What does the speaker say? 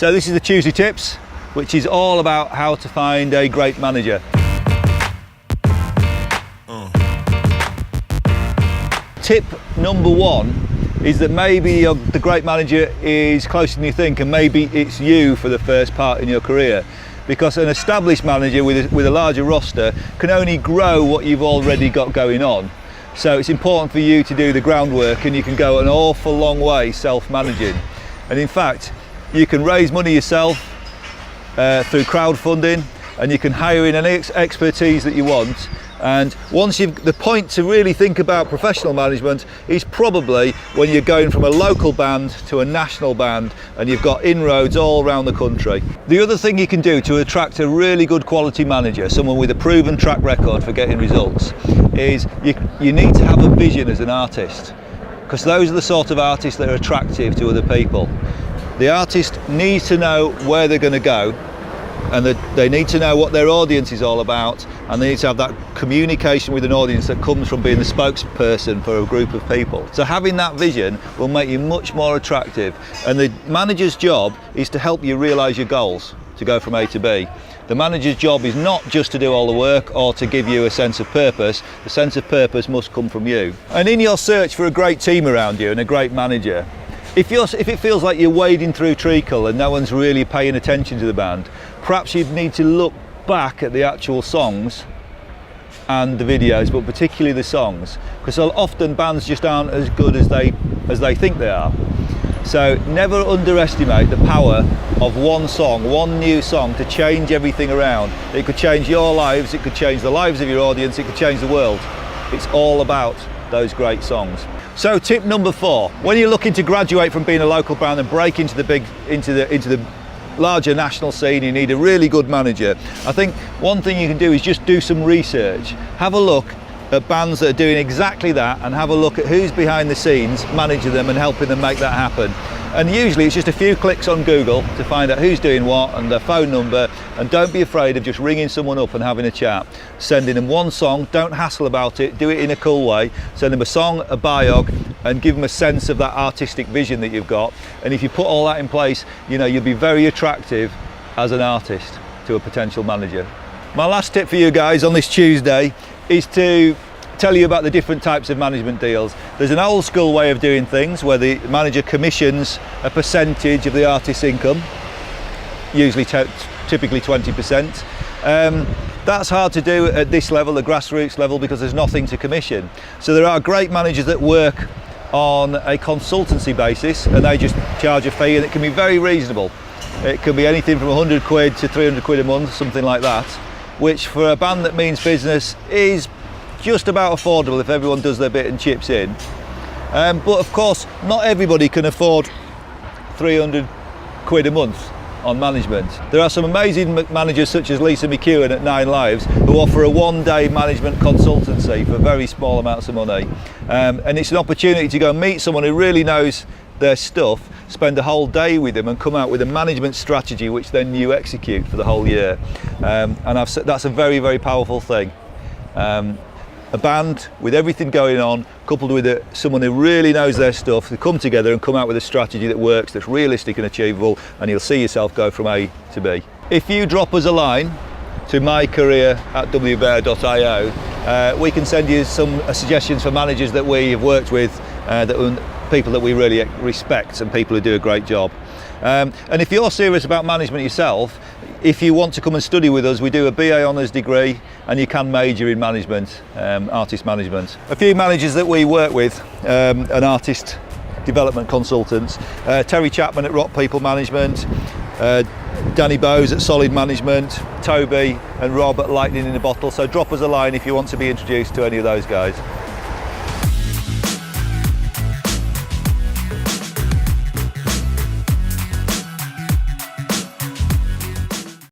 So this is the Tuesday Tips, which is all about how to find a great manager. Tip number one is that maybe the great manager is closer than you think, and maybe it's you for the first part in your career, because an established manager with a larger roster can only grow what you've already got going on. So it's important for you to do the groundwork, and you can go an awful long way self-managing. And in fact, you can raise money yourself through crowdfunding, and you can hire in any expertise that you want. And once the point to really think about professional management is probably when you're going from a local band to a national band and you've got inroads all around the country. The other thing you can do to attract a really good quality manager, someone with a proven track record for getting results, is you need to have a vision as an artist, because those are the sort of artists that are attractive to other people. The artist needs to know where they're going to go, and they need to know what their audience is all about, and they need to have that communication with an audience that comes from being the spokesperson for a group of people. So having that vision will make you much more attractive, and the manager's job is to help you realise your goals, to go from A to B. The manager's job is not just to do all the work or to give you a sense of purpose. The sense of purpose must come from you. And in your search for a great team around you and a great manager, if it feels like you're wading through treacle and no one's really paying attention to the band, perhaps you'd need to look back at the actual songs and the videos, but particularly the songs, because often bands just aren't as good as they think they are. So never underestimate the power of one song, one new song, to change everything around. It could change your lives, it could change the lives of your audience, it could change the world. It's all about those great songs. So tip number 4, when you're looking to graduate from being a local band and break into the larger national scene, you need a really good manager. I think one thing you can do is just do some research. Have a look at bands that are doing exactly that, and have a look at who's behind the scenes managing them and helping them make that happen. And usually it's just a few clicks on Google to find out who's doing what and their phone number, and don't be afraid of just ringing someone up and having a chat. Sending them one song, don't hassle about it, do it in a cool way. Send them a song, a biog, and give them a sense of that artistic vision that you've got. And if you put all that in place, you'll be very attractive as an artist to a potential manager. My last tip for you guys on this Tuesday is to tell you about the different types of management deals. There's an old school way of doing things where the manager commissions a percentage of the artist's income, usually typically 20%. That's hard to do at this level, the grassroots level, because there's nothing to commission. So there are great managers that work on a consultancy basis, and they just charge a fee, and it can be very reasonable. It can be anything from 100 quid to 300 quid a month, something like that, which for a band that means business is just about affordable if everyone does their bit and chips in. But of course, not everybody can afford 300 quid a month on management. There are some amazing managers such as Lisa McEwen at 9 Lives who offer a one-day management consultancy for very small amounts of money. And it's an opportunity to go and meet someone who really knows their stuff, spend a whole day with them and come out with a management strategy which then you execute for the whole year. And that's a very, very powerful thing. A band with everything going on, coupled with someone who really knows their stuff, they come together and come out with a strategy that works, that's realistic and achievable, and you'll see yourself go from A to B. If you drop us a line to mycareer@wbear.io, we can send you some suggestions for managers that we have worked with, people that we really respect and people who do a great job. And if you're serious about management yourself, if you want to come and study with us, we do a BA Honours degree, and you can major in management, artist management. A few managers that we work with, and artist development consultants, Terry Chapman at Rock People Management, Danny Bowes at Solid Management, Toby and Rob at Lightning in a Bottle. So drop us a line if you want to be introduced to any of those guys.